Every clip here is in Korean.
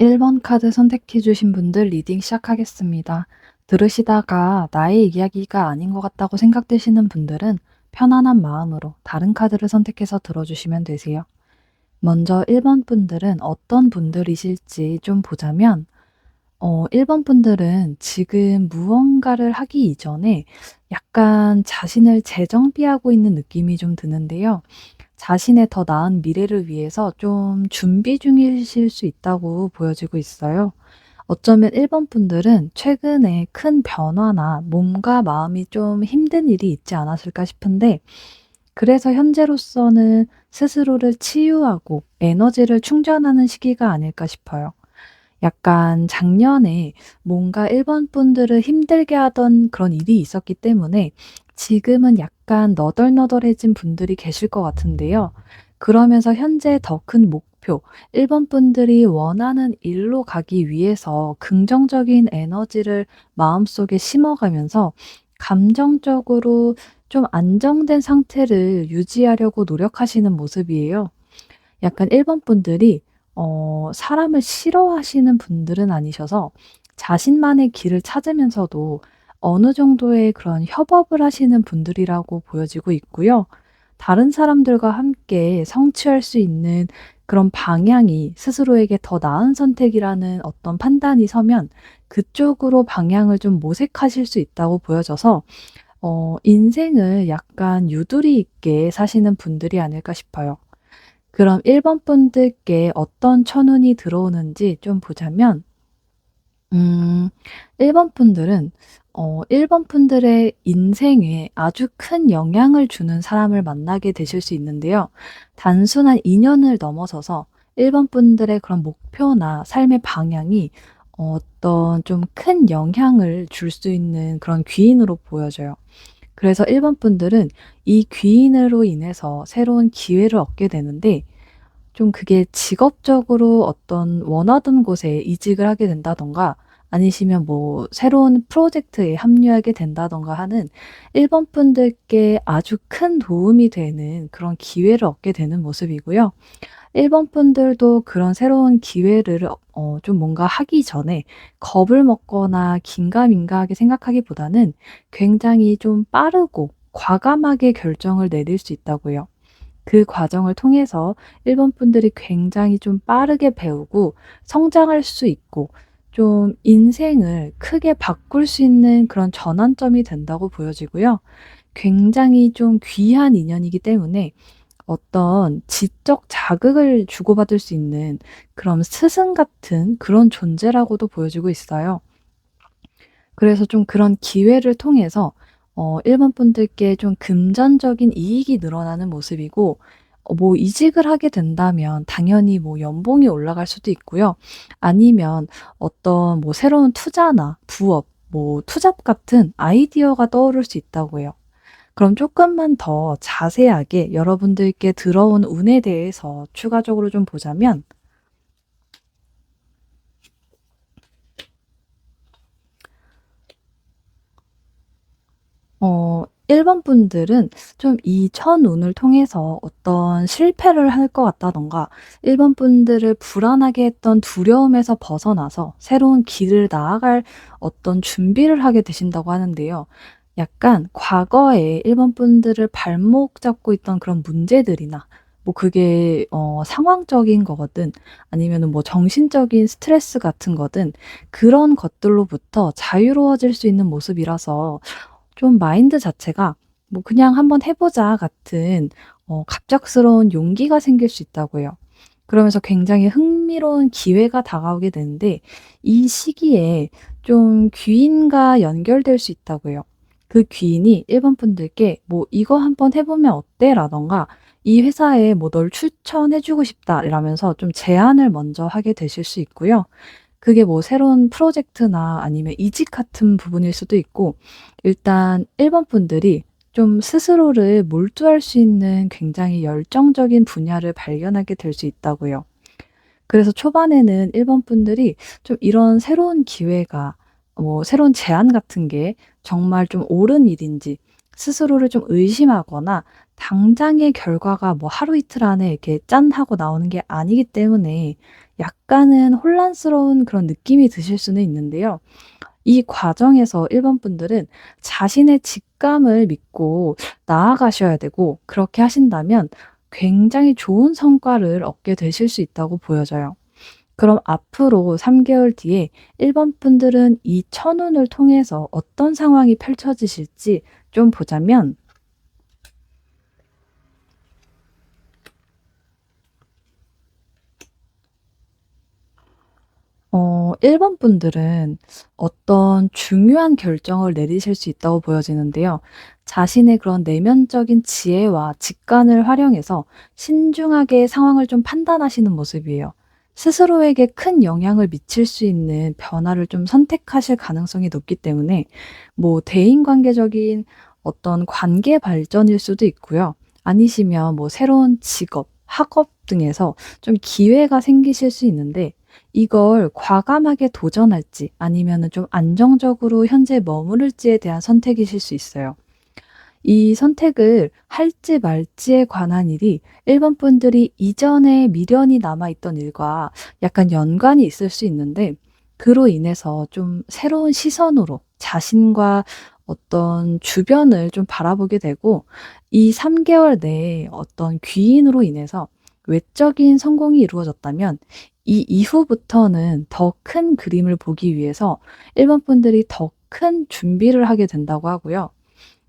1번 카드 선택해 주신 분들 리딩 시작하겠습니다. 들으시다가 나의 이야기가 아닌 것 같다고 생각되시는 분들은 편안한 마음으로 다른 카드를 선택해서 들어주시면 되세요. 먼저 1번 분들은 어떤 분들이실지 좀 보자면 1번 분들은 지금 무언가를 하기 이전에 약간 자신을 재정비하고 있는 느낌이 좀 드는데요. 자신의 더 나은 미래를 위해서 좀 준비 중이실 수 있다고 보여지고 있어요. 어쩌면 1번 분들은 최근에 큰 변화나 몸과 마음이 좀 힘든 일이 있지 않았을까 싶은데, 그래서 현재로서는 스스로를 치유하고 에너지를 충전하는 시기가 아닐까 싶어요. 약간 작년에 뭔가 1번 분들을 힘들게 하던 그런 일이 있었기 때문에 지금은 약간 너덜너덜해진 분들이 계실 것 같은데요. 그러면서 현재 더 큰 목표, 1번 분들이 원하는 일로 가기 위해서 긍정적인 에너지를 마음속에 심어가면서 감정적으로 좀 안정된 상태를 유지하려고 노력하시는 모습이에요. 약간 1번 분들이 사람을 싫어하시는 분들은 아니셔서 자신만의 길을 찾으면서도 어느 정도의 그런 협업을 하시는 분들이라고 보여지고 있고요. 다른 사람들과 함께 성취할 수 있는 그런 방향이 스스로에게 더 나은 선택이라는 어떤 판단이 서면 그쪽으로 방향을 좀 모색하실 수 있다고 보여져서 인생을 약간 유두리 있게 사시는 분들이 아닐까 싶어요. 그럼 1번 분들께 어떤 천운이 들어오는지 좀 보자면, 음 1번 분들은 1번 분들의 인생에 아주 큰 영향을 주는 사람을 만나게 되실 수 있는데요. 단순한 인연을 넘어서서 1번 분들의 그런 목표나 삶의 방향이 어떤 좀 큰 영향을 줄 수 있는 그런 귀인으로 보여져요. 그래서 1번 분들은 이 귀인으로 인해서 새로운 기회를 얻게 되는데, 좀 그게 직업적으로 어떤 원하던 곳에 이직을 하게 된다든가 아니시면 뭐 새로운 프로젝트에 합류하게 된다든가 하는 1번 분들께 아주 큰 도움이 되는 그런 기회를 얻게 되는 모습이고요. 1번 분들도 그런 새로운 기회를 좀 뭔가 하기 전에 겁을 먹거나 긴가민가하게 생각하기보다는 굉장히 좀 빠르고 과감하게 결정을 내릴 수 있다고요. 그 과정을 통해서 1번 분들이 굉장히 좀 빠르게 배우고 성장할 수 있고 좀 인생을 크게 바꿀 수 있는 그런 전환점이 된다고 보여지고요. 굉장히 좀 귀한 인연이기 때문에 어떤 지적 자극을 주고받을 수 있는 그런 스승 같은 그런 존재라고도 보여지고 있어요. 그래서 좀 그런 기회를 통해서 1번 분들께 좀 금전적인 이익이 늘어나는 모습이고, 뭐 이직을 하게 된다면 당연히 뭐 연봉이 올라갈 수도 있고요. 아니면 어떤 뭐 새로운 투자나 부업, 뭐 투잡 같은 아이디어가 떠오를 수 있다고 해요. 그럼 조금만 더 자세하게 여러분들께 들어온 운에 대해서 추가적으로 좀 보자면, 어 1번 분들은 좀 이 천운을 통해서 어떤 실패를 할 것 같다든가 1번 분들을 불안하게 했던 두려움에서 벗어나서 새로운 길을 나아갈 어떤 준비를 하게 되신다고 하는데요. 약간 과거에 1번 분들을 발목 잡고 있던 그런 문제들이나 뭐 그게 상황적인 거거든 아니면은 뭐 정신적인 스트레스 같은 거든 그런 것들로부터 자유로워질 수 있는 모습이라서 좀 마인드 자체가 뭐 '그냥 한번 해 보자.' 같은 갑작스러운 용기가 생길 수 있다고 해요. 그러면서 굉장히 흥미로운 기회가 다가오게 되는데 이 시기에 좀 귀인과 연결될 수 있다고 해요. 그 귀인이 1번 분들께 뭐 "이거 한번 해 보면 어때?" 라든가 "이 회사에 뭐 널 추천해 주고 싶다." 이러면서 좀 제안을 먼저 하게 되실 수 있고요. 그게 뭐 새로운 프로젝트나 아니면 이직 같은 부분일 수도 있고, 일단 1번 분들이 좀 스스로를 몰두할 수 있는 굉장히 열정적인 분야를 발견하게 될 수 있다고요. 그래서 초반에는 1번 분들이 좀 이런 새로운 기회가 뭐 새로운 제안 같은 게 정말 좀 옳은 일인지 스스로를 좀 의심하거나 당장의 결과가 뭐 하루 이틀 안에 이렇게 짠 하고 나오는 게 아니기 때문에 약간은 혼란스러운 그런 느낌이 드실 수는 있는데요. 이 과정에서 1번 분들은 자신의 직감을 믿고 나아가셔야 되고, 그렇게 하신다면 굉장히 좋은 성과를 얻게 되실 수 있다고 보여져요. 그럼 앞으로 3 개월 뒤에 1번 분들은 이 천운을 통해서 어떤 상황이 펼쳐지실지 좀 보자면, 1번 분들은 어떤 중요한 결정을 내리실 수 있다고 보여지는데요. 자신의 그런 내면적인 지혜와 직관을 활용해서 신중하게 상황을 좀 판단하시는 모습이에요. 스스로에게 큰 영향을 미칠 수 있는 변화를 좀 선택하실 가능성이 높기 때문에, 뭐 대인관계적인 어떤 관계 발전일 수도 있고요. 아니시면 뭐 새로운 직업, 학업 등에서 좀 기회가 생기실 수 있는데, 이걸 과감하게 도전할지 아니면은 좀 안정적으로 현재 머무를지에 대한 선택이실 수 있어요. 이 선택을 할지 말지에 관한 일이 1번 분들이 이전에 미련이 남아 있던 일과 약간 연관이 있을 수 있는데, 그로 인해서 좀 새로운 시선으로 자신과 어떤 주변을 좀 바라보게 되고, 이 3 개월 내에 어떤 귀인으로 인해서 외적인 성공이 이루어졌다면, 이 이후부터는 더 큰 그림을 보기 위해서 1번 분들이 더 큰 준비를 하게 된다고 하고요.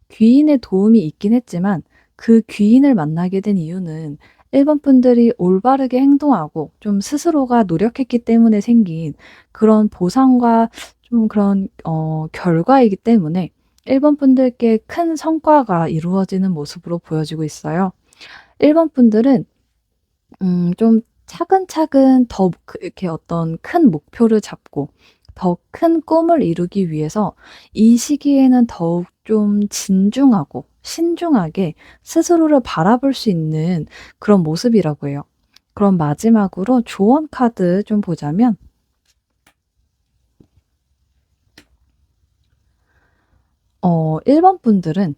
귀인의 도움이 있긴 했지만, 그 귀인을 만나게 된 이유는 1번 분들이 올바르게 행동하고 좀 스스로가 노력했기 때문에 생긴 그런 보상과 좀 그런 결과이기 때문에 1번 분들께 큰 성과가 이루어지는 모습으로 보여지고 있어요. 1번 분들은 좀 차근차근 더 이렇게 어떤 큰 목표를 잡고 더 큰 꿈을 이루기 위해서 이 시기에는 더욱 좀 진중하고 신중하게 스스로를 바라볼 수 있는 그런 모습이라고 해요. 그럼 마지막으로 조언 카드 좀 보자면, 1번 분들은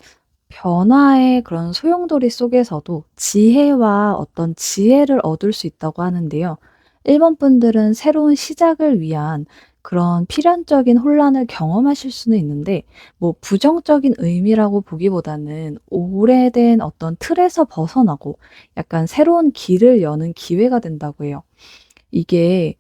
변화의 그런 소용돌이 속에서도 지혜와 어떤 지혜를 얻을 수 있다고 하는데요. 1번 분들은 새로운 시작을 위한 그런 필연적인 혼란을 경험하실 수는 있는데, 뭐 부정적인 의미라고 보기보다는 오래된 어떤 틀에서 벗어나고 약간 새로운 길을 여는 기회가 된다고 해요. 이게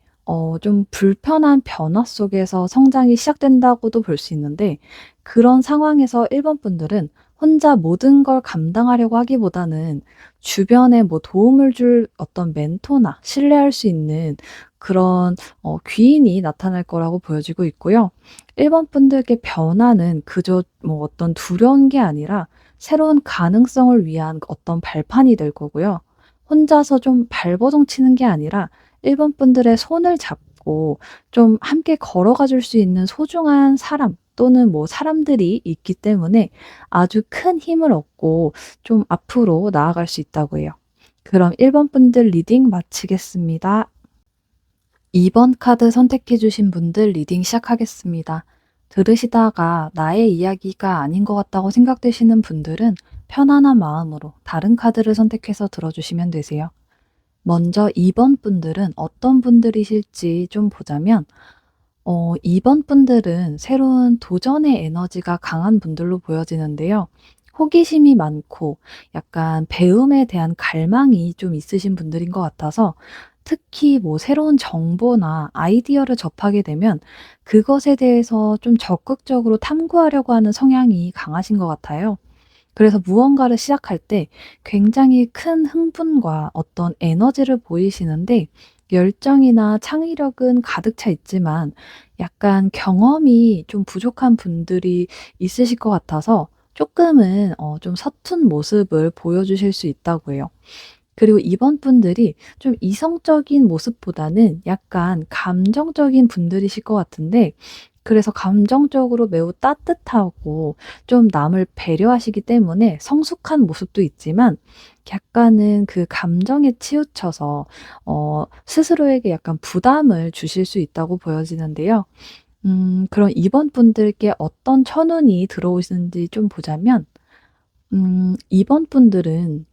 좀 불편한 변화 속에서 성장이 시작된다고도 볼 수 있는데, 그런 상황에서 1번 분들은 혼자 모든 걸 감당하려고 하기보다는 주변에 뭐 도움을 줄 어떤 멘토나 신뢰할 수 있는 그런 귀인이 나타날 거라고 보여지고 있고요. 1번 분들께 변화는 그저 뭐 어떤 두려운 게 아니라 새로운 가능성을 위한 어떤 발판이 될 거고요. 혼자서 좀 발버둥 치는 게 아니라 1번 분들의 손을 잡고 좀 함께 걸어가 줄 수 있는 소중한 사람 또는 뭐 사람들이 있기 때문에 아주 큰 힘을 얻고 좀 앞으로 나아갈 수 있다고 해요. 그럼 1번 분들 리딩 마치겠습니다. 2번 카드 선택해 주신 분들 리딩 시작하겠습니다. 들으시다가 나의 이야기가 아닌 것 같다고 생각되시는 분들은 편안한 마음으로 다른 카드를 선택해서 들어주시면 되세요. 먼저 2번 분들은 어떤 분들이실지 좀 보자면, 2번 분들은 새로운 도전의 에너지가 강한 분들로 보여지는데요. 호기심이 많고 약간 배움에 대한 갈망이 좀 있으신 분들인 것 같아서, 특히 뭐 새로운 정보나 아이디어를 접하게 되면 그것에 대해서 좀 적극적으로 탐구하려고 하는 성향이 강하신 것 같아요. 그래서 무언가를 시작할 때 굉장히 큰 흥분과 어떤 에너지를 보이시는데, 열정이나 창의력은 가득 차 있지만 약간 경험이 좀 부족한 분들이 있으실 것 같아서 쪼끔은 좀 서툰 모습을 보여주실 수 있다고 해요. 그리고 이번 분들이 좀 이성적인 모습보다는 약간 감정적인 분들이실 것 같은데, 그래서 감정적으로 매우 따뜻하고 좀 남을 배려하시기 때문에 성숙한 모습도 있지만, 약간은 그 감정에 치우쳐서 스스로에게 약간 부담을 주실 수 있다고 보여지는데요. 그럼 이번 분들께 어떤 천운이 들어오시는지 좀 보자면, 이번 분들은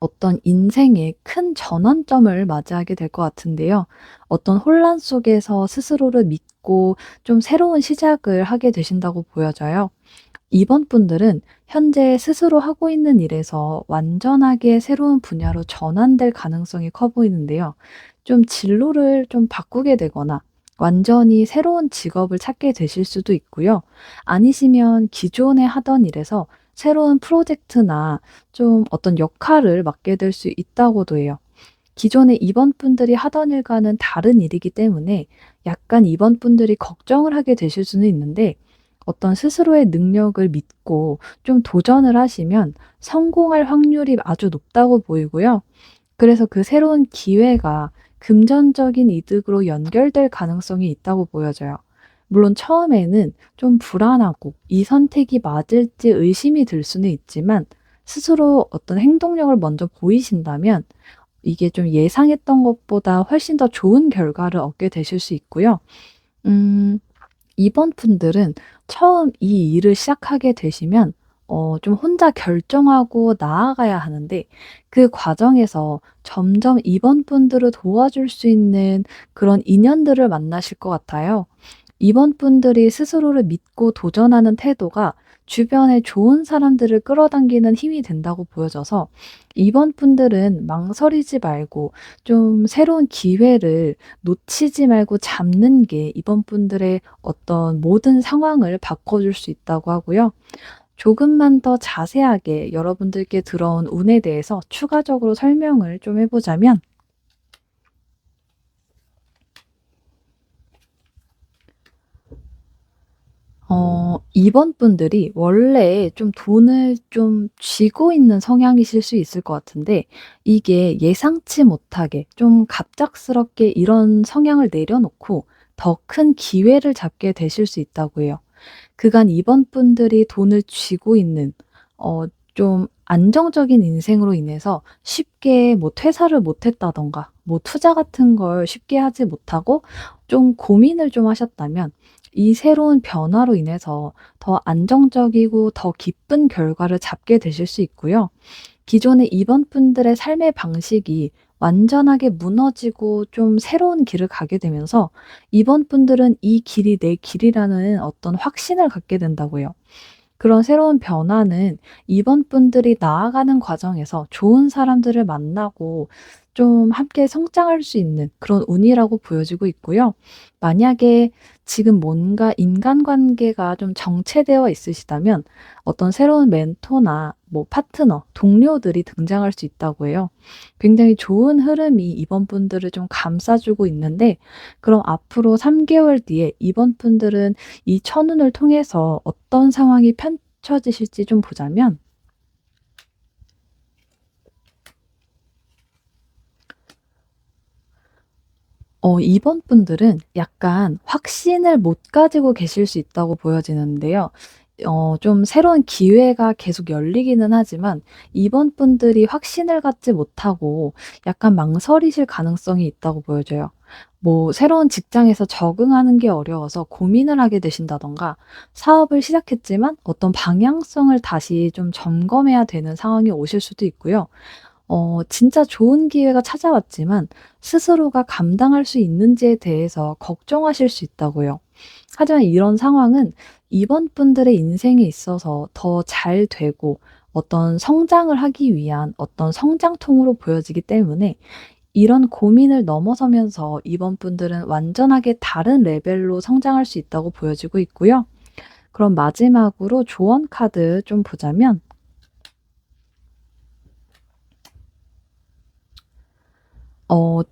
어떤 인생의 큰 전환점을 맞이하게 될 것 같은데요. 어떤 혼란 속에서 스스로를 믿고 좀 새로운 시작을 하게 되신다고 보여져요. 이번 분들은 현재 스스로 하고 있는 일에서 완전하게 새로운 분야로 전환될 가능성이 커 보이는데요. 좀 진로를 좀 바꾸게 되거나 완전히 새로운 직업을 찾게 되실 수도 있고요. 아니시면 기존에 하던 일에서 새로운 프로젝트나 좀 어떤 역할을 맡게 될 수 있다고도 해요. 기존에 이번 분들이 하던 일과는 다른 일이기 때문에 약간 이번 분들이 걱정을 하게 되실 수는 있는데, 어떤 스스로의 능력을 믿고 좀 도전을 하시면 성공할 확률이 아주 높다고 보이고요. 그래서 그 새로운 기회가 금전적인 이득으로 연결될 가능성이 있다고 보여져요. 물론 처음에는 좀 불안하고 이 선택이 맞을지 의심이 들 수는 있지만, 스스로 어떤 행동력을 먼저 보이신다면 이게 좀 예상했던 것보다 훨씬 더 좋은 결과를 얻게 되실 수 있고요. 음 이번 분들은 처음 이 일을 시작하게 되시면 좀 혼자 결정하고 나아가야 하는데, 그 과정에서 점점 이번 분들을 도와줄 수 있는 그런 인연들을 만나실 것 같아요. 이번 분들이 스스로를 믿고 도전하는 태도가 주변에 좋은 사람들을 끌어당기는 힘이 된다고 보여져서, 이번 분들은 망설이지 말고 좀 새로운 기회를 놓치지 말고 잡는 게 이번 분들의 어떤 모든 상황을 바꿔줄 수 있다고 하고요. 조금만 더 자세하게 여러분들께 들어온 운에 대해서 추가적으로 설명을 좀 해보자면, 이번 분들이 원래 좀 돈을 좀 쥐고 있는 성향이실 수 있을 것 같은데, 이게 예상치 못하게 좀 갑작스럽게 이런 성향을 내려놓고 더 큰 기회를 잡게 되실 수 있다고 해요. 그간 이번 분들이 돈을 쥐고 있는 좀 안정적인 인생으로 인해서 쉽게 뭐 퇴사를 못 했다든가 뭐 투자 같은 걸 쉽게 하지 못하고 좀 고민을 좀 하셨다면, 이 새로운 변화로 인해서 더 안정적이고 더 기쁜 결과를 잡게 되실 수 있고요. 기존의 이번 분들의 삶의 방식이 완전하게 무너지고 좀 새로운 길을 가게 되면서, 이번 분들은 '이 길이 내 길이'라는 어떤 확신을 갖게 된다고요. 그런 새로운 변화는 이번 분들이 나아가는 과정에서 좋은 사람들을 만나고 좀 함께 성장할 수 있는 그런 운이라고 보여지고 있고요. 만약에 지금 뭔가 인간관계가 좀 정체되어 있으시다면 어떤 새로운 멘토나 뭐 파트너, 동료들이 등장할 수 있다고 해요. 굉장히 좋은 흐름이 이번 분들을 좀 감싸주고 있는데, 그럼 앞으로 3 개월 뒤에 이번 분들은 이 천운을 통해서 어떤 상황이 펼쳐지실지 좀 보자면, 이번 분들은 약간 확신을 못 가지고 계실 수 있다고 보여지는데요. 좀 새로운 기회가 계속 열리기는 하지만 이번 분들이 확신을 갖지 못하고 약간 망설이실 가능성이 있다고 보여져요. 뭐 새로운 직장에서 적응하는 게 어려워서 고민을 하게 되신다든가, 사업을 시작했지만 어떤 방향성을 다시 좀 점검해야 되는 상황이 오실 수도 있고요. 진짜 좋은 기회가 찾아왔지만 스스로가 감당할 수 있는지에 대해서 걱정하실 수 있다고요. 하지만 이런 상황은 이번 분들의 인생에 있어서 더 잘 되고 어떤 성장을 하기 위한 어떤 성장통으로 보여지기 때문에, 이런 고민을 넘어서면서 이번 분들은 완전하게 다른 레벨로 성장할 수 있다고 보여지고 있고요. 그럼 마지막으로 조언 카드 좀 보자면,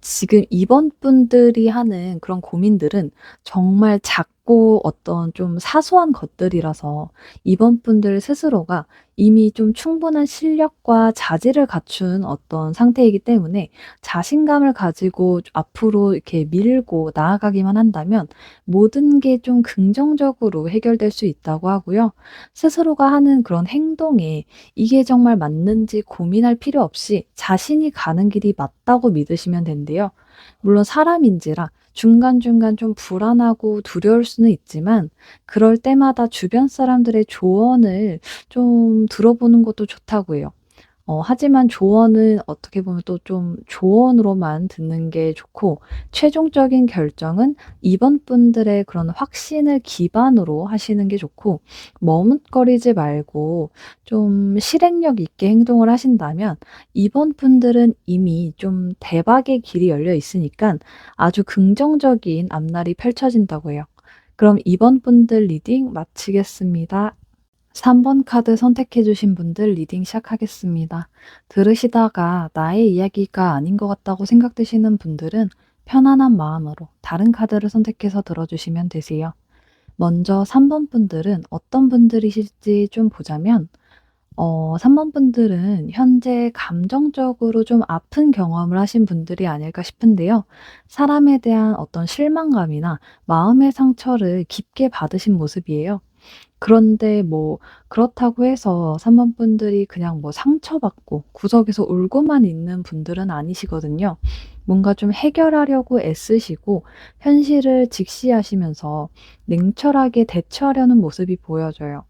지금 이번 분들이 하는 그런 고민들은 정말 작고 어떤 좀 사소한 것들이라서, 이번 분들 스스로가 이미 좀 충분한 실력과 자질을 갖춘 어떤 상태이기 때문에 자신감을 가지고 앞으로 이렇게 밀고 나아가기만 한다면 모든 게 좀 긍정적으로 해결될 수 있다고 하고요. 스스로가 하는 그런 행동에 이게 정말 맞는지 고민할 필요 없이 자신이 가는 길이 맞다고 믿으시면 된대요. 물론 사람인지라 중간중간 좀 불안하고 두려울 수는 있지만, 그럴 때마다 주변 사람들의 조언을 좀 들어보는 것도 좋다고 해요. 하지만 조언은 어떻게 보면 또 좀 조언으로만 듣는 게 좋고 최종적인 결정은 이번분들의 그런 확신을 기반으로 하시는 게 좋고 머뭇거리지 말고 좀 실행력 있게 행동을 하신다면 이번분들은 이미 좀 대박의 길이 열려 있으니깐 아주 긍정적인 앞날이 펼쳐진다고 해요. 그럼 이번분들 리딩 마치겠습니다. 3번 카드 선택해 주신 분들 리딩 시작하겠습니다. 들으시다가 나의 이야기가 아닌 것 같다고 생각되시는 분들은 편안한 마음으로 다른 카드를 선택해서 들어주시면 되세요. 먼저 3번 분들은 어떤 분들이실지 좀 보자면 3번 분들은 현재 감정적으로 좀 아픈 경험을 하신 분들이 아닐까 싶은데요. 사람에 대한 어떤 실망감이나 마음의 상처를 깊게 받으신 모습이에요. 그런데 뭐 그렇다고 해서 3번 분들이 그냥 뭐 상처받고 구석에서 울고만 있는 분들은 아니시거든요. 뭔가 좀 해결하려고 애쓰시고 현실을 직시하시면서 냉철하게 대처하려는 모습이 보여져요.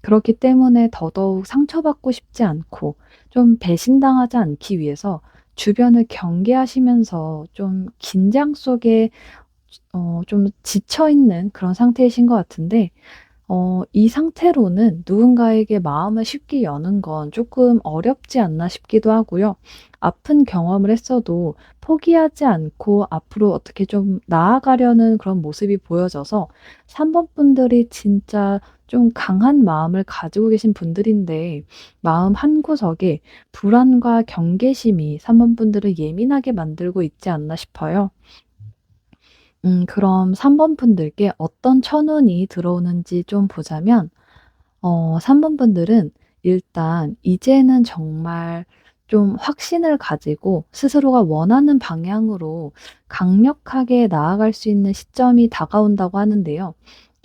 그렇기 때문에 더더욱 상처받고 싶지 않고 좀 배신당하지 않기 위해서 주변을 경계하시면서 좀 긴장 속에 좀 지쳐 있는 그런 상태이신 것 같은데 이 상태로는 누군가에게 마음을 쉽게 여는 건 조금 어렵지 않나 싶기도 하고요. 아픈 경험을 했어도 포기하지 않고 앞으로 어떻게 좀 나아가려는 그런 모습이 보여져서 3번 분들이 진짜 좀 강한 마음을 가지고 계신 분들인데 마음 한구석에 불안과 경계심이 3번 분들을 예민하게 만들고 있지 않나 싶어요. 그럼 3번 분들께 어떤 천운이 들어오는지 좀 보자면 3번 분들은 일단 이제는 정말 좀 확신을 가지고 스스로가 원하는 방향으로 강력하게 나아갈 수 있는 시점이 다가온다고 하는데요.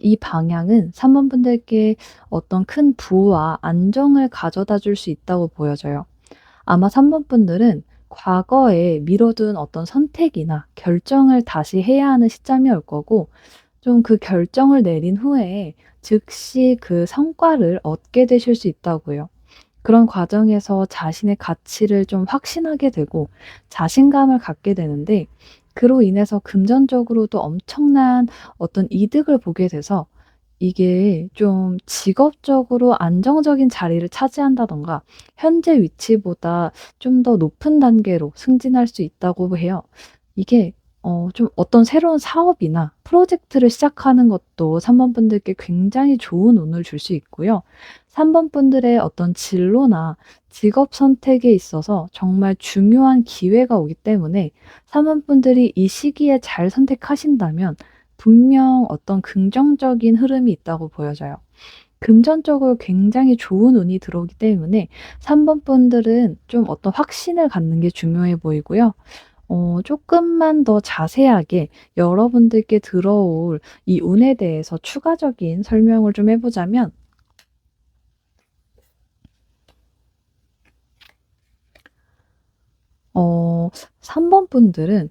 이 방향은 3번 분들께 어떤 큰 부와 안정을 가져다 줄 수 있다고 보여져요. 아마 3번 분들은 과거에 미뤄둔 어떤 선택이나 결정을 다시 해야 하는 시점이 올 거고 좀 그 결정을 내린 후에 즉시 그 성과를 얻게 되실 수 있다고요. 그런 과정에서 자신의 가치를 좀 확신하게 되고 자신감을 갖게 되는데 그로 인해서 금전적으로도 엄청난 어떤 이득을 보게 돼서 이게 좀 직업적으로 안정적인 자리를 차지한다든가 현재 위치보다 좀 더 높은 단계로 승진할 수 있다고 해요. 이게 좀 어떤 새로운 사업이나 프로젝트를 시작하는 것도 3번 분들께 굉장히 좋은 운을 줄 수 있고요. 3번 분들의 어떤 진로나 직업 선택에 있어서 정말 중요한 기회가 오기 때문에 3번 분들이 이 시기에 잘 선택하신다면 분명 어떤 긍정적인 흐름이 있다고 보여져요. 금전적으로 굉장히 좋은 운이 들어오기 때문에 3번 분들은 좀 어떤 확신을 갖는 게 중요해 보이고요. 쪼끔만 더 자세하게 여러분들께 들어올 이 운에 대해서 추가적인 설명을 좀 해 보자면 3번 분들은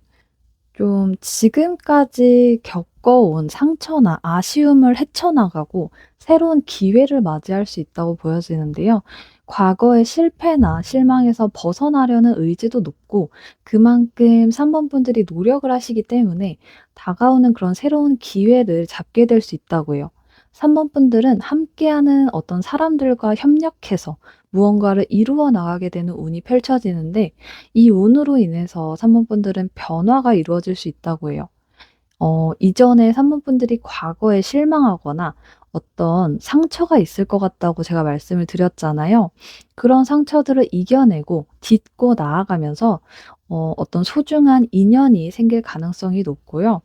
좀 지금까지 겪어온 상처나 아쉬움을 헤쳐나가고 새로운 기회를 맞이할 수 있다고 보여지는데요. 과거의 실패나 실망에서 벗어나려는 의지도 높고 그만큼 3번 분들이 노력을 하시기 때문에 다가오는 그런 새로운 기회를 잡게 될 수 있다고 해요. 3번 분들은 함께하는 어떤 사람들과 협력해서 무언가를 이루어 나가게 되는 운이 펼쳐지는데 이 운으로 인해서 3번 분들은 변화가 이루어질 수 있다고 해요. 이전에 3번 분들이 과거에 실망하거나 어떤 상처가 있을 것 같다고 제가 말씀을 드렸잖아요. 그런 상처들을 이겨내고 딛고 나아가면서 어떤 소중한 인연이 생길 가능성이 높고요.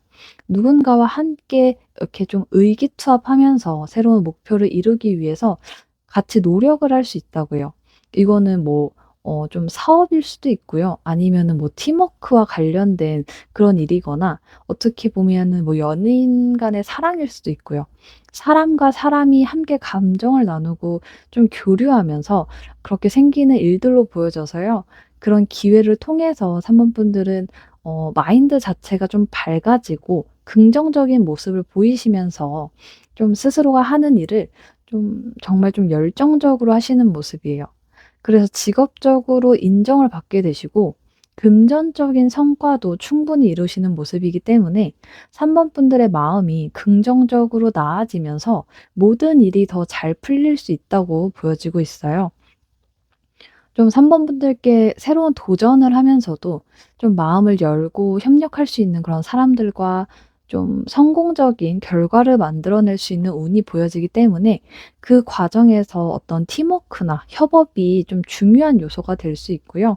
누군가와 함께 이렇게 좀 의기투합하면서 새로운 목표를 이루기 위해서 같이 노력을 할 수 있다고요. 이거는 뭐 좀 사업일 수도 있고요. 아니면은 뭐 팀워크와 관련된 그런 일이거나 어떻게 보면은 뭐 연인 간의 사랑일 수도 있고요. 사람과 사람이 함께 감정을 나누고 좀 교류하면서 그렇게 생기는 일들로 보여져서요. 그런 기회를 통해서 3번 분들은 마인드 자체가 좀 밝아지고 긍정적인 모습을 보이시면서 좀 스스로가 하는 일을 좀 정말 좀 열정적으로 하시는 모습이에요. 그래서 직업적으로 인정을 받게 되시고 금전적인 성과도 충분히 이루시는 모습이기 때문에 3번 분들의 마음이 긍정적으로 나아지면서 모든 일이 더 잘 풀릴 수 있다고 보여지고 있어요. 좀 3번 분들께 새로운 도전을 하면서도 좀 마음을 열고 협력할 수 있는 그런 사람들과 좀 성공적인 결과를 만들어낼 수 있는 운이 보여지기 때문에 그 과정에서 어떤 팀워크나 협업이 좀 중요한 요소가 될 수 있고요.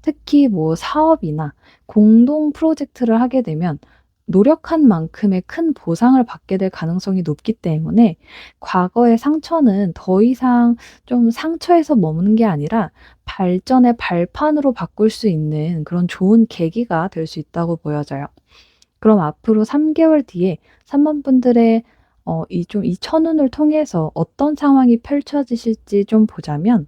특히 뭐 사업이나 공동 프로젝트를 하게 되면 노력한 만큼의 큰 보상을 받게 될 가능성이 높기 때문에 과거의 상처는 더 이상 좀 상처에서 머무는 게 아니라 발전의 발판으로 바꿀 수 있는 그런 좋은 계기가 될 수 있다고 보여져요. 그럼 앞으로 3 개월 뒤에 3번 분들의 이 천운을 통해서 어떤 상황이 펼쳐지실지 좀 보자면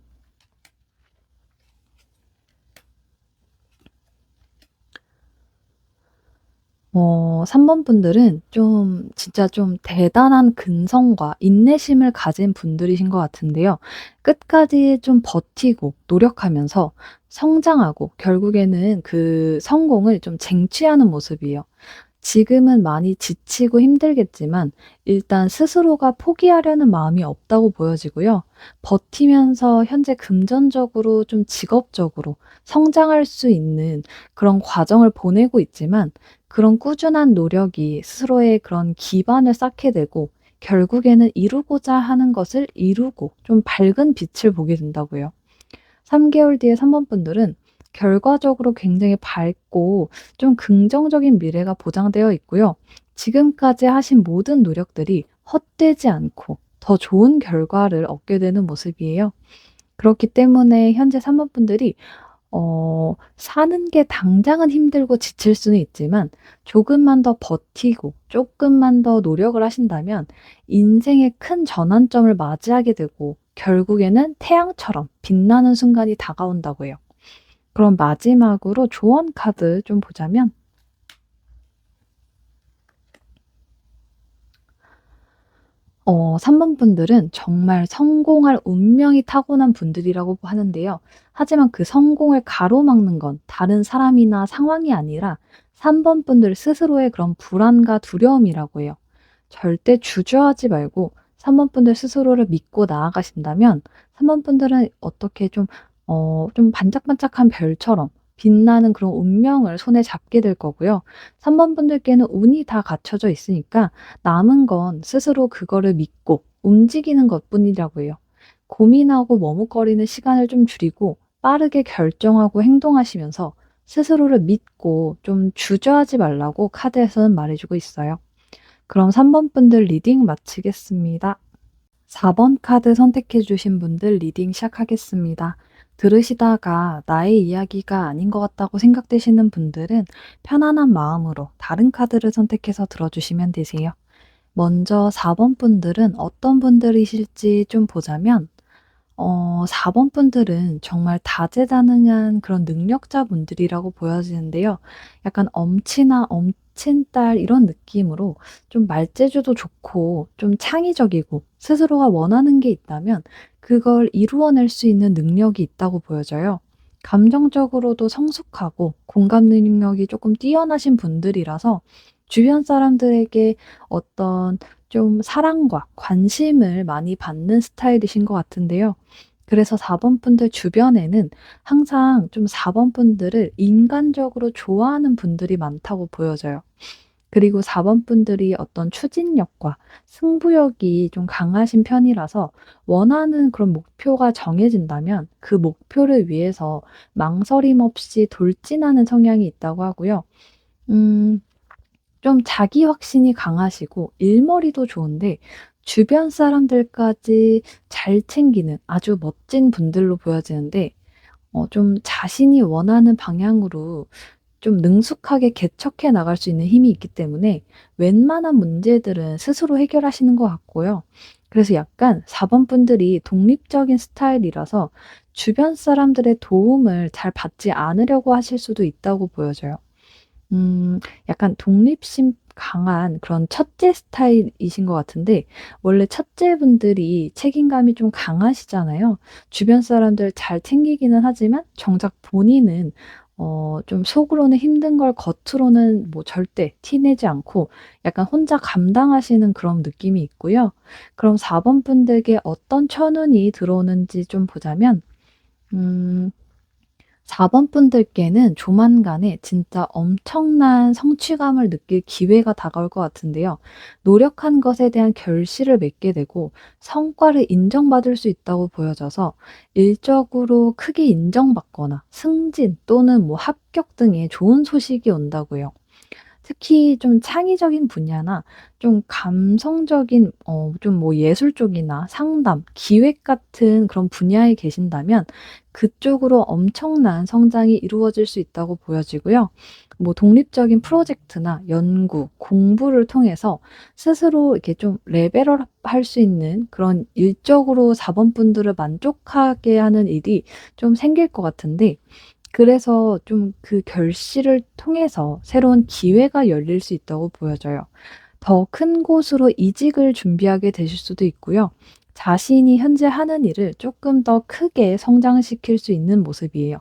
3번 분들은 좀 진짜 좀 대단한 근성과 인내심을 가진 분들이신 것 같은데요. 끝까지 좀 버티고 노력하면서 성장하고 결국에는 그 성공을 좀 쟁취하는 모습이에요. 지금은 많이 지치고 힘들겠지만 일단 스스로가 포기하려는 마음이 없다고 보여지고요. 버티면서 현재 금전적으로 좀 직업적으로 성장할 수 있는 그런 과정을 보내고 있지만 그런 꾸준한 노력이 스스로의 그런 기반을 쌓게 되고 결국에는 이루고자 하는 것을 이루고 좀 밝은 빛을 보게 된다고요. 3 개월 뒤에 3번 분들은 결과적으로 굉장히 밝고 좀 긍정적인 미래가 보장되어 있고요. 지금까지 하신 모든 노력들이 헛되지 않고 더 좋은 결과를 얻게 되는 모습이에요. 그렇기 때문에 현재 3번 분들이 사는 게 당장은 힘들고 지칠 수는 있지만 조금만 더 버티고 조금만 더 노력을 하신다면 인생의 큰 전환점을 맞이하게 되고 결국에는 태양처럼 빛나는 순간이 다가온다고 해요. 그럼 마지막으로 조언 카드 좀 보자면 3번 분들은 정말 성공할 운명이 타고난 분들이라고 하는데요. 하지만 그 성공을 가로막는 건 다른 사람이나 상황이 아니라 3번 분들 스스로의 그런 불안과 두려움이라고 해요. 절대 주저하지 말고 3번 분들 스스로를 믿고 나아가신다면 3번 분들은 어떻게 좀 반짝반짝한 별처럼 빛나는 그런 운명을 손에 잡게 될 거고요. 3번 분들께는 운이 다 갖춰져 있으니까 남은 건 스스로 그거를 믿고 움직이는 것뿐이라고 해요. 고민하고 머뭇거리는 시간을 좀 줄이고 빠르게 결정하고 행동하시면서 스스로를 믿고 좀 주저하지 말라고 카드에서는 말해 주고 있어요. 그럼 3번 분들 리딩 마치겠습니다. 4번 카드 선택해 주신 분들 리딩 시작하겠습니다. 들으시다가 나의 이야기가 아닌 것 같다고 생각되시는 분들은 편안한 마음으로 다른 카드를 선택해서 들어주시면 되세요. 먼저 4번 분들은 어떤 분들이실지 좀 보자면 4번 분들은 정말 다재다능한 그런 능력자분들이라고 보여지는데요. 약간 엄치나 엄친딸 이런 느낌으로 좀 말재주도 좋고 좀 창의적이고 스스로가 원하는 게 있다면 그걸 이루어낼 수 있는 능력이 있다고 보여져요. 감정적으로도 성숙하고 공감 능력이 조금 뛰어나신 분들이라서 주변 사람들에게 어떤 좀 사랑과 관심을 많이 받는 스타일이신 것 같은데요. 그래서 4번 분들 주변에는 항상 좀 4번 분들을 인간적으로 좋아하는 분들이 많다고 보여져요. 그리고 4번 분들이 어떤 추진력과 승부욕이 좀 강하신 편이라서 원하는 그런 목표가 정해진다면 그 목표를 위해서 망설임 없이 돌진하는 성향이 있다고 하고요. 음 좀 자기 확신이 강하시고 일머리도 좋은데 주변 사람들까지 잘 챙기는 아주 멋진 분들로 보여지는데 좀 자신이 원하는 방향으로 좀 능숙하게 개척해 나갈 수 있는 힘이 있기 때문에 웬만한 문제들은 스스로 해결하시는 것 같고요. 그래서 약간 4번 분들이 독립적인 스타일이라서 주변 사람들의 도움을 잘 받지 않으려고 하실 수도 있다고 보여져요. 약간 독립심 강한 그런 첫째 스타일이신 것 같은데, 원래 첫째분들이 책임감이 좀 강하시잖아요. 주변 사람들 잘 챙기기는 하지만 정작 본인은 좀 속으로는 힘든 걸 겉으로는 뭐 절대 티 내지 않고 약간 혼자 감당하시는 그런 느낌이 있고요. 그럼 4번 분들께 어떤 천운이 들어오는지 좀 보자면, 음 4번 분들께는 조만간에 진짜 엄청난 성취감을 느낄 기회가 다가올 것 같은데요. 노력한 것에 대한 결실을 맺게 되고 성과를 인정받을 수 있다고 보여져서 일적으로 크게 인정받거나 승진 또는 뭐 합격 등의 좋은 소식이 온다고요. 특히 좀 창의적인 분야나 좀 감성적인 좀 뭐 예술 쪽이나 상담, 기획 같은 그런 분야에 계신다면 그쪽으로 엄청난 성장이 이루어질 수 있다고 보여지고요. 뭐 독립적인 프로젝트나 연구, 공부를 통해서 스스로 이렇게 좀 레벨업 할 수 있는 그런 일적으로 4번 분들을 만족하게 하는 일이 좀 생길 것 같은데, 그래서 좀 그 결실을 통해서 새로운 기회가 열릴 수 있다고 보여져요. 더 큰 곳으로 이직을 준비하게 되실 수도 있고요. 자신이 현재 하는 일을 조금 더 크게 성장시킬 수 있는 모습이에요.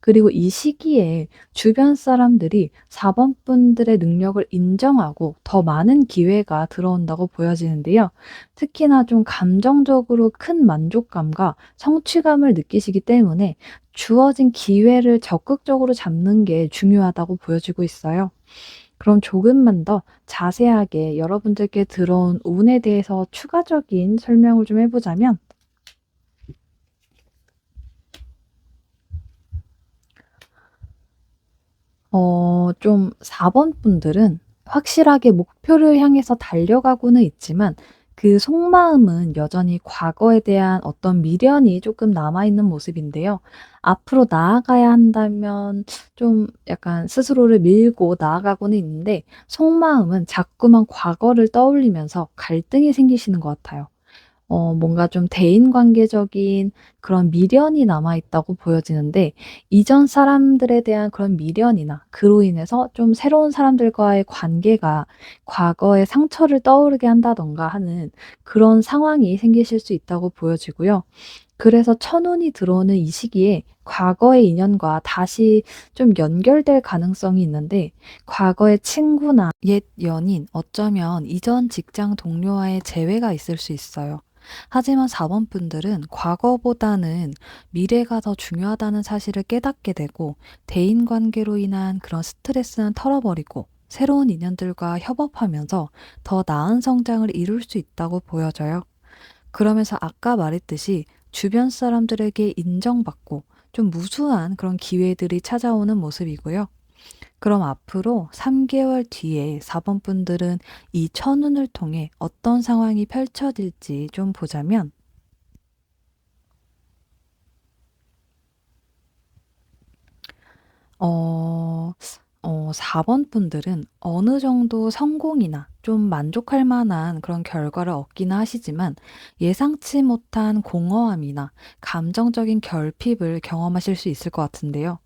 그리고 이 시기에 주변 사람들이 4번 분들의 능력을 인정하고 더 많은 기회가 들어온다고 보여지는데요. 특히나 좀 감정적으로 큰 만족감과 성취감을 느끼시기 때문에 주어진 기회를 적극적으로 잡는 게 중요하다고 보여지고 있어요. 그럼 조금만 더 자세하게 여러분들께 들어온 운에 대해서 추가적인 설명을 좀 해보자면, 좀 4번 분들은 확실하게 목표를 향해서 달려가고는 있지만 그 속마음은 여전히 과거에 대한 어떤 미련이 조금 남아 있는 모습인데요. 앞으로 나아가야 한다면 좀 약간 스스로를 밀고 나아가고는 있는데, 속마음은 자꾸만 과거를 떠올리면서 갈등이 생기시는 것 같아요. 뭔가 좀 대인관계적인 그런 미련이 남아 있다고 보여지는데, 이전 사람들에 대한 그런 미련이나 그로 인해서 좀 새로운 사람들과의 관계가 과거의 상처를 떠오르게 한다든가 하는 그런 상황이 생기실 수 있다고 보여지고요. 그래서 천운이 들어오는 이 시기에 과거의 인연과 다시 좀 연결될 가능성이 있는데, 과거의 친구나 옛 연인, 어쩌면 이전 직장 동료와의 재회가 있을 수 있어요. 하지만 4번 분들은 과거보다는 미래가 더 중요하다는 사실을 깨닫게 되고, 대인관계로 인한 그런 스트레스는 털어버리고 새로운 인연들과 협업하면서 더 나은 성장을 이룰 수 있다고 보여져요. 그러면서 아까 말했듯이 주변 사람들에게 인정받고 좀 무수한 그런 기회들이 찾아오는 모습이고요. 그럼 앞으로 3개월 뒤에 4번 분들은 이 천운을 통해 어떤 상황이 펼쳐질지 좀 보자면, 어 4번 분들은 어느 정도 성공이나 좀 만족할 만한 그런 결과를 얻기는 하시지만 예상치 못한 공허함이나 감정적인 결핍을 경험하실 수 있을 것 같은데요.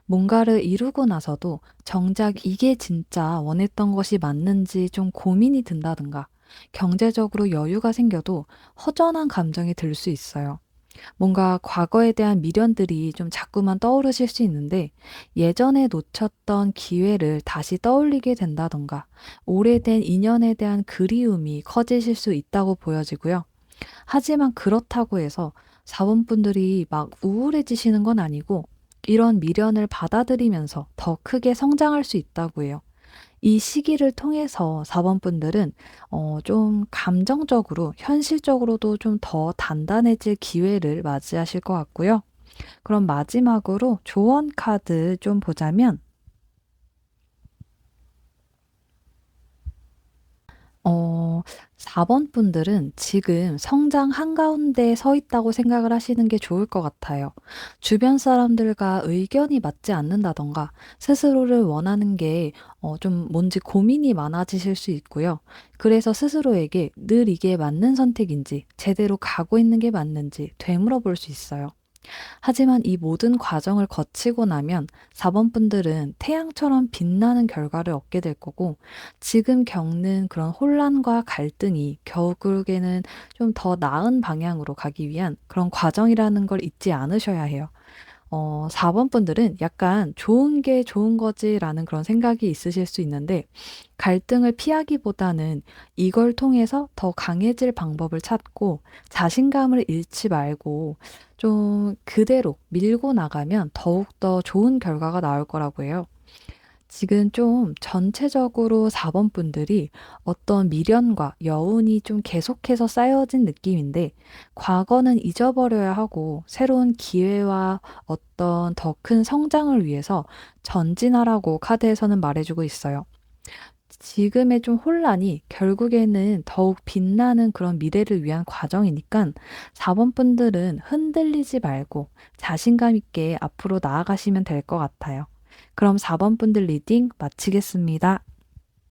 뭔가를 이루고 나서도 정작 이게 진짜 원했던 것이 맞는지 좀 고민이 든다든가, 경제적으로 여유가 생겨도 허전한 감정이 들 수 있어요. 뭔가 과거에 대한 미련들이 좀 자꾸만 떠오르실 수 있는데, 예전에 놓쳤던 기회를 다시 떠올리게 된다던가, 오래된 인연에 대한 그리움이 커지실 수 있다고 보여지고요. 하지만 그렇다고 해서 사원분들이 막 우울해지시는 건 아니고, 이런 미련을 받아들이면서 더 크게 성장할 수 있다고 해요. 이 시기를 통해서 4번 분들은 좀 감정적으로 현실적으로도 좀 더 단단해질 기회를 맞이하실 것 같고요. 그럼 마지막으로 조언 카드 좀 보자면, 4번 분들은 지금 성장 한가운데 서 있다고 생각을 하시는 게 좋을 것 같아요. 주변 사람들과 의견이 맞지 않는다던가, 스스로를 원하는 게 좀 뭔지 고민이 많아지실 수 있고요. 그래서 스스로에게 늘 이게 맞는 선택인지, 제대로 가고 있는 게 맞는지 되물어 볼 수 있어요. 하지만 이 모든 과정을 거치고 나면 4번 분들은 태양처럼 빛나는 결과를 얻게 될 거고, 지금 겪는 그런 혼란과 갈등이 결국에는 좀 더 나은 방향으로 가기 위한 그런 과정이라는 걸 잊지 않으셔야 해요. 4번 분들은 약간 '좋은 게 좋은 거지.'라는 그런 생각이 있으실 수 있는데, 갈등을 피하기보다는 이걸 통해서 더 강해질 방법을 찾고 자신감을 잃지 말고 좀 그대로 밀고 나가면 더욱더 좋은 결과가 나올 거라고 해요. 지금 좀 전체적으로 4번 분들이 어떤 미련과 여운이 좀 계속해서 쌓여진 느낌인데, 과거는 잊어버려야 하고 새로운 기회와 어떤 더 큰 성장을 위해서 전진하라고 카드에서는 말해주고 있어요. 지금의 좀 혼란이 결국에는 더욱 빛나는 그런 미래를 위한 과정이니까 4번 분들은 흔들리지 말고 자신감 있게 앞으로 나아가시면 될 것 같아요. 그럼 4번 분들 리딩 마치겠습니다.